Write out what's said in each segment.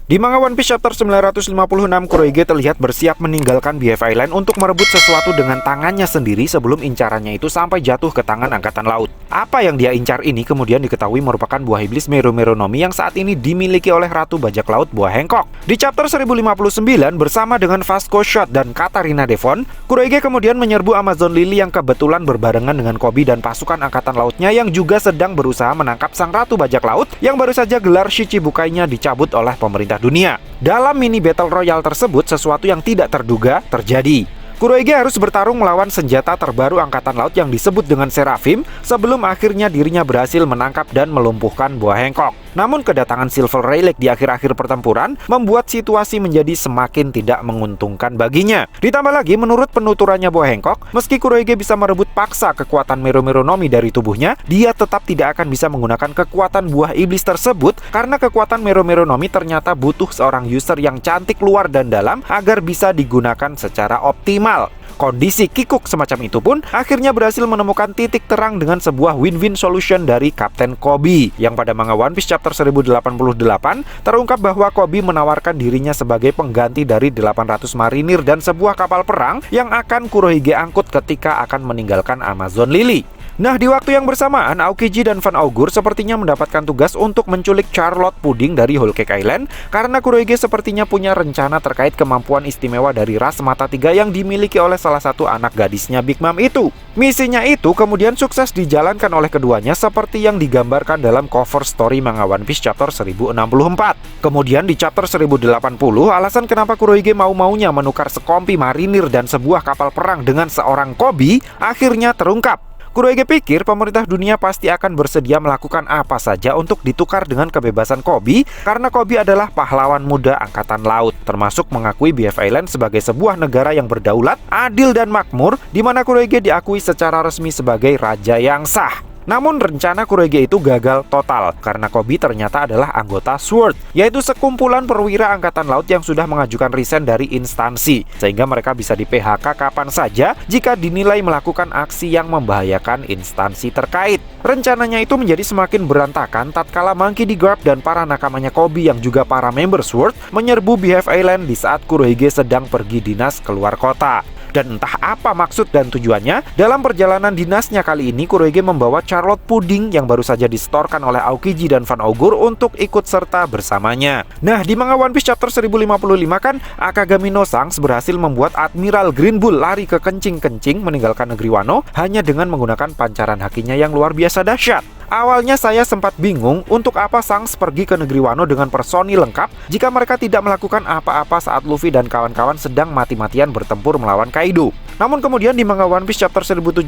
Di manga One Piece chapter 956, Kurohige terlihat bersiap meninggalkan BF Island untuk merebut sesuatu dengan tangannya sendiri sebelum incarannya itu sampai jatuh ke tangan angkatan laut. Apa yang dia incar ini kemudian diketahui merupakan buah iblis Meru Meru no Mi yang saat ini dimiliki oleh Ratu Bajak Laut Buah Hancock. Di chapter 1059 bersama dengan Vasco Shot dan Katarina Devon, Kurohige kemudian menyerbu Amazon Lily yang kebetulan berbarengan dengan Koby dan pasukan angkatan lautnya yang juga sedang berusaha menangkap sang Ratu Bajak Laut yang baru saja gelar Shichibukainya dicabut oleh pemerintah dunia. Dalam mini battle royale tersebut, sesuatu yang tidak terduga terjadi. Kurohige harus bertarung melawan senjata terbaru angkatan laut yang disebut dengan Seraphim sebelum akhirnya dirinya berhasil menangkap dan melumpuhkan Buah Hancock. Namun kedatangan Silver Rayleigh di akhir-akhir pertempuran membuat situasi menjadi semakin tidak menguntungkan baginya. Ditambah lagi, menurut penuturannya Buah Hancock, meski Kurohige bisa merebut paksa kekuatan Meru Meru no Mi dari tubuhnya, dia tetap tidak akan bisa menggunakan kekuatan buah iblis tersebut karena kekuatan Meru Meru no Mi ternyata butuh seorang user yang cantik luar dan dalam agar bisa digunakan secara optimal. Kondisi kikuk semacam itu pun akhirnya berhasil menemukan titik terang dengan sebuah win-win solution dari Kapten Koby, yang pada manga One Piece chapter 1088 terungkap bahwa Koby menawarkan dirinya sebagai pengganti dari 800 marinir dan sebuah kapal perang yang akan Kurohige angkut ketika akan meninggalkan Amazon Lily. Nah, di waktu yang bersamaan, Aokiji dan Van Augur sepertinya mendapatkan tugas untuk menculik Charlotte Pudding dari Whole Cake Island karena Kurohige sepertinya punya rencana terkait kemampuan istimewa dari ras mata tiga yang dimiliki oleh salah satu anak gadisnya Big Mom itu. Misinya itu kemudian sukses dijalankan oleh keduanya seperti yang digambarkan dalam cover story manga One Piece chapter 1064. Kemudian di chapter 1080, alasan kenapa Kurohige mau-maunya menukar sekompi marinir dan sebuah kapal perang dengan seorang Koby akhirnya terungkap. Kurohige pikir pemerintah dunia pasti akan bersedia melakukan apa saja untuk ditukar dengan kebebasan Koby karena Koby adalah pahlawan muda angkatan laut, termasuk mengakui BF Island sebagai sebuah negara yang berdaulat, adil dan makmur, di mana Kurohige diakui secara resmi sebagai raja yang sah. Namun rencana Kurohige itu gagal total karena Koby ternyata adalah anggota SWORD, yaitu sekumpulan perwira angkatan laut yang sudah mengajukan resign dari instansi, sehingga mereka bisa di PHK kapan saja jika dinilai melakukan aksi yang membahayakan instansi terkait. Rencananya itu menjadi semakin berantakan tatkala Monkey D. Garp dan para nakamanya Koby yang juga para member SWORD menyerbu BF Island di saat Kurohige sedang pergi dinas keluar kota. Dan entah apa maksud dan tujuannya, dalam perjalanan dinasnya kali ini Kurohige membawa Charlotte Pudding yang baru saja disetorkan oleh Aokiji dan Van Augur untuk ikut serta bersamanya. Nah, di manga One Piece chapter 1055 kan, Akagami no Shanks berhasil membuat Admiral Green Bull lari ke kencing-kencing meninggalkan negeri Wano hanya dengan menggunakan pancaran hakinya yang luar biasa dahsyat. Awalnya saya sempat bingung untuk apa Shanks pergi ke negeri Wano dengan personil lengkap jika mereka tidak melakukan apa-apa saat Luffy dan kawan-kawan sedang mati-matian bertempur melawan Kaido. Namun kemudian di manga One Piece chapter 1079,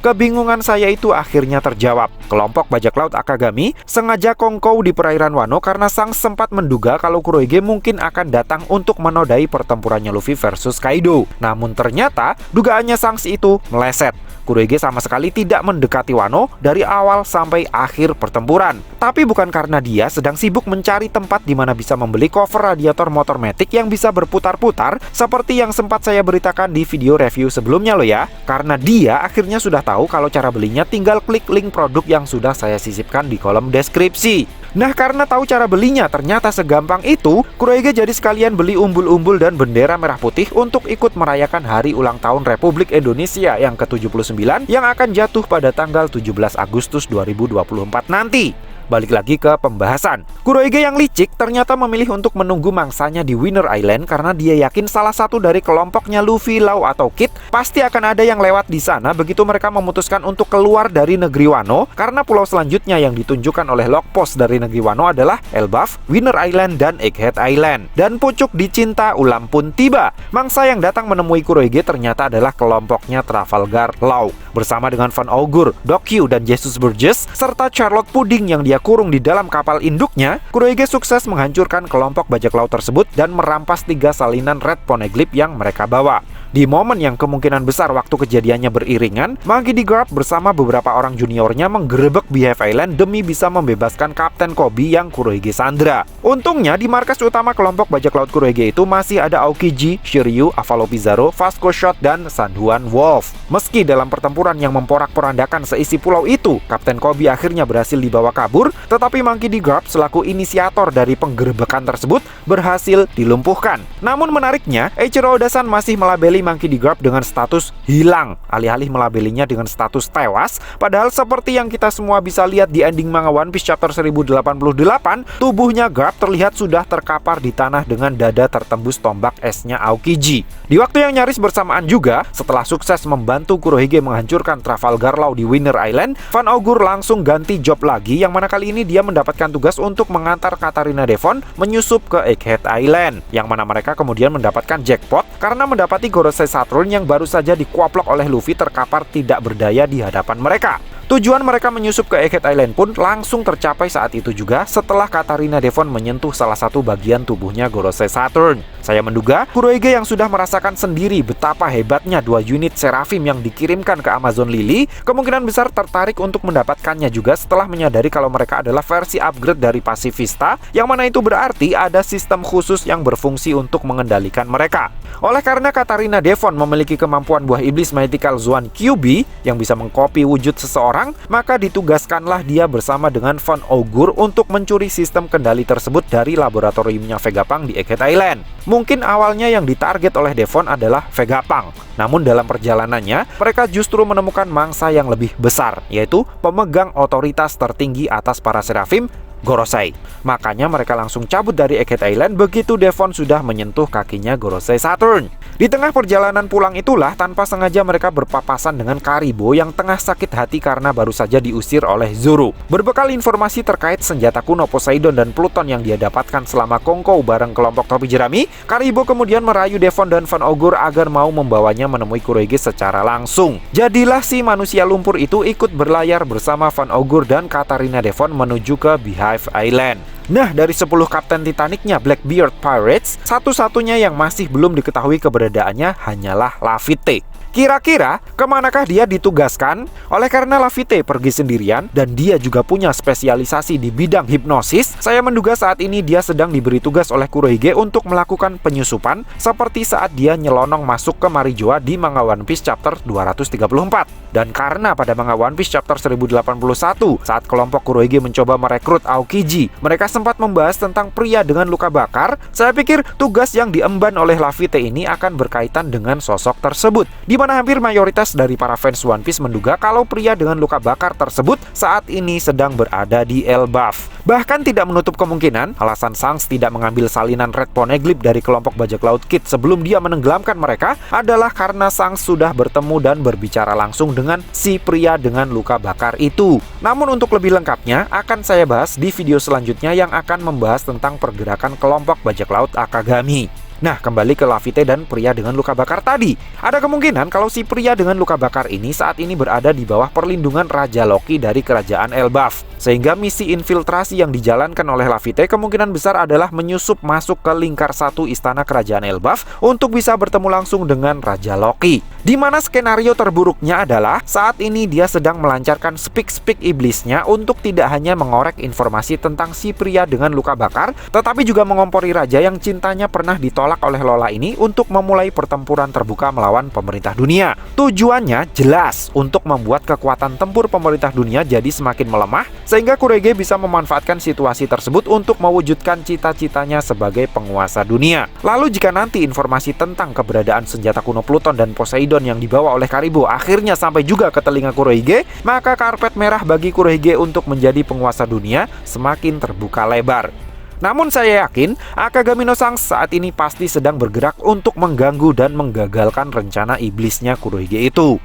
kebingungan saya itu akhirnya terjawab. Kelompok bajak laut Akagami sengaja kongkow di perairan Wano karena Shanks sempat menduga kalau Kurohige mungkin akan datang untuk menodai pertempurannya Luffy versus Kaido. Namun ternyata dugaannya Shanks itu meleset. Kurohige sama sekali tidak mendekati Wano dari awal sampai akhir pertempuran. Tapi bukan karena dia sedang sibuk mencari tempat di mana bisa membeli cover radiator motor matic yang bisa berputar-putar seperti yang sempat saya beritakan di video review sebelumnya loh ya. Karena dia akhirnya sudah tahu kalau cara belinya tinggal klik link produk yang sudah saya sisipkan di kolom deskripsi. Nah, karena tahu cara belinya ternyata segampang itu, Kurohige jadi sekalian beli umbul-umbul dan bendera merah putih untuk ikut merayakan hari ulang tahun Republik Indonesia yang ke-79 yang akan jatuh pada tanggal 17 Agustus 2024 nanti. Balik lagi ke pembahasan. Kurohige yang licik ternyata memilih untuk menunggu mangsanya di Winner Island karena dia yakin salah satu dari kelompoknya Luffy, Law atau Kid pasti akan ada yang lewat di sana begitu mereka memutuskan untuk keluar dari negeri Wano karena pulau selanjutnya yang ditunjukkan oleh log post dari negeri Wano adalah Elbaf, Winner Island, dan Egghead Island. Dan pucuk dicinta ulam pun tiba. Mangsa yang datang menemui Kurohige ternyata adalah kelompoknya Trafalgar Law bersama dengan Van Augur, Dockyu, dan Jesus Burgess serta Charlotte Pudding yang dia kurung di dalam kapal induknya. Kurohige sukses menghancurkan kelompok bajak laut tersebut dan merampas 3 salinan Red Poneglyph yang mereka bawa. Di momen yang kemungkinan besar waktu kejadiannya beriringan, Monkey D. Garp bersama beberapa orang juniornya menggerebek BF Island demi bisa membebaskan Kapten Koby yang Kurohige sandra. Untungnya di markas utama kelompok bajak laut Kurohige itu masih ada Aokiji, Shiryu, Avalo Pizarro, Vasco Shot, dan San Juan Wolf. Meski dalam pertempuran yang memporak-porandakan seisi pulau itu, Kapten Koby akhirnya berhasil dibawa kabur, kabur, tetapi Monkey D. Garp selaku inisiator dari penggerebekan tersebut berhasil dilumpuhkan. Namun menariknya, Eiichiro Oda-san masih melabeli Monkey D. Garp dengan status hilang, alih-alih melabelinya dengan status tewas. Padahal seperti yang kita semua bisa lihat di ending manga One Piece chapter 1088, tubuhnya Garp terlihat sudah terkapar di tanah dengan dada tertembus tombak esnya Aokiji. Di waktu yang nyaris bersamaan juga, setelah sukses membantu Kurohige menghancurkan Trafalgar Law di Winter Island, Van Augur langsung ganti job lagi, yang mana kali ini dia mendapatkan tugas untuk mengantar Katarina Devon menyusup ke Egghead Island, yang mana mereka kemudian mendapatkan jackpot karena mendapati Gorosei Saturn yang baru saja dikuaplok oleh Luffy terkapar tidak berdaya di hadapan mereka. Tujuan mereka menyusup ke Egghead Island pun langsung tercapai saat itu juga setelah Katarina Devon menyentuh salah satu bagian tubuhnya Gorosei Saturn. Saya menduga Kurohige yang sudah merasakan sendiri betapa hebatnya 2 unit Seraphim yang dikirimkan ke Amazon Lily kemungkinan besar tertarik untuk mendapatkannya juga setelah menyadari kalau mereka adalah versi upgrade dari Pacifista, yang mana itu berarti ada sistem khusus yang berfungsi untuk mengendalikan mereka. Oleh karena Katarina Devon memiliki kemampuan buah iblis Mythical Zoan QB yang bisa mengcopy wujud seseorang, maka ditugaskanlah dia bersama dengan Van Augur untuk mencuri sistem kendali tersebut dari laboratoriumnya Vegapunk di Egghead Island. Mungkin awalnya yang ditarget oleh Devon adalah Vegapunk, namun dalam perjalanannya mereka justru menemukan mangsa yang lebih besar, yaitu pemegang otoritas tertinggi atas para Seraphim, Gorosei. Makanya mereka langsung cabut dari Egghead Island begitu Devon sudah menyentuh kakinya Gorosei Saturn. Di tengah perjalanan pulang itulah tanpa sengaja mereka berpapasan dengan Karibo yang tengah sakit hati karena baru saja diusir oleh Zoro. Berbekal informasi terkait senjata kuno Poseidon dan Pluton yang dia dapatkan selama kongkow bareng kelompok topi jerami, Karibo kemudian merayu Devon dan Van Augur agar mau membawanya menemui Kurohige secara langsung. Jadilah si manusia lumpur itu ikut berlayar bersama Van Augur dan Katarina Devon menuju ke Beehive Island. Nah, dari 10 kapten Titanicnya Blackbeard Pirates, satu-satunya yang masih belum diketahui keberadaannya hanyalah Laffy. Kira-kira kemanakah dia ditugaskan? Oleh karena Laffy pergi sendirian dan dia juga punya spesialisasi di bidang hipnosis, saya menduga saat ini dia sedang diberi tugas oleh Kurohige untuk melakukan penyusupan seperti saat dia nyelonong masuk ke Marijoa di manga One Piece chapter 234. Dan karena pada manga One Piece chapter 1081 saat kelompok Kurohige mencoba merekrut Aokiji, mereka sempat membahas tentang pria dengan luka bakar. Saya pikir tugas yang diemban oleh Laffy ini akan berkaitan dengan sosok tersebut, di mana hampir mayoritas dari para fans One Piece menduga kalau pria dengan luka bakar tersebut saat ini sedang berada di Elbaf. Bahkan tidak menutup kemungkinan alasan Shanks tidak mengambil salinan Red Poneglyph dari kelompok bajak laut Kid sebelum dia menenggelamkan mereka adalah karena Shanks sudah bertemu dan berbicara langsung dengan si pria dengan luka bakar itu. Namun untuk lebih lengkapnya akan saya bahas di video selanjutnya yang akan membahas tentang pergerakan kelompok bajak laut Akagami. Nah, kembali ke Laffy dan pria dengan luka bakar tadi. Ada kemungkinan kalau si pria dengan luka bakar ini saat ini berada di bawah perlindungan Raja Loki dari kerajaan Elbaf. Sehingga misi infiltrasi yang dijalankan oleh Laffy kemungkinan besar adalah menyusup masuk ke lingkar 1 istana kerajaan Elbaf untuk bisa bertemu langsung dengan Raja Loki. Di mana skenario terburuknya adalah saat ini dia sedang melancarkan speak iblisnya untuk tidak hanya mengorek informasi tentang si pria dengan luka bakar, tetapi juga mengompori raja yang cintanya pernah ditolak oleh Lola ini untuk memulai pertempuran terbuka melawan pemerintah dunia. Tujuannya jelas untuk membuat kekuatan tempur pemerintah dunia jadi semakin melemah, sehingga Kurohige bisa memanfaatkan situasi tersebut untuk mewujudkan cita-citanya sebagai penguasa dunia. Lalu jika nanti informasi tentang keberadaan senjata kuno Pluton dan Poseidon yang dibawa oleh Karibo akhirnya sampai juga ke telinga Kurohige, maka karpet merah bagi Kurohige untuk menjadi penguasa dunia semakin terbuka lebar. Namun saya yakin Akagami no Shanks saat ini pasti sedang bergerak untuk mengganggu dan menggagalkan rencana iblisnya Kurohige itu.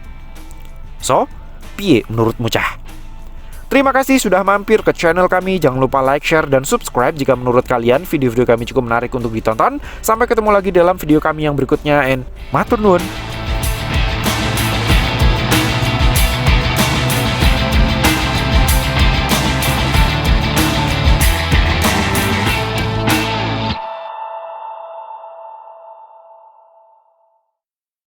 So, piye menurutmu cah? Terima kasih sudah mampir ke channel kami. Jangan lupa like, share, dan subscribe jika menurut kalian video-video kami cukup menarik untuk ditonton. Sampai ketemu lagi dalam video kami yang berikutnya, and matur nuwun.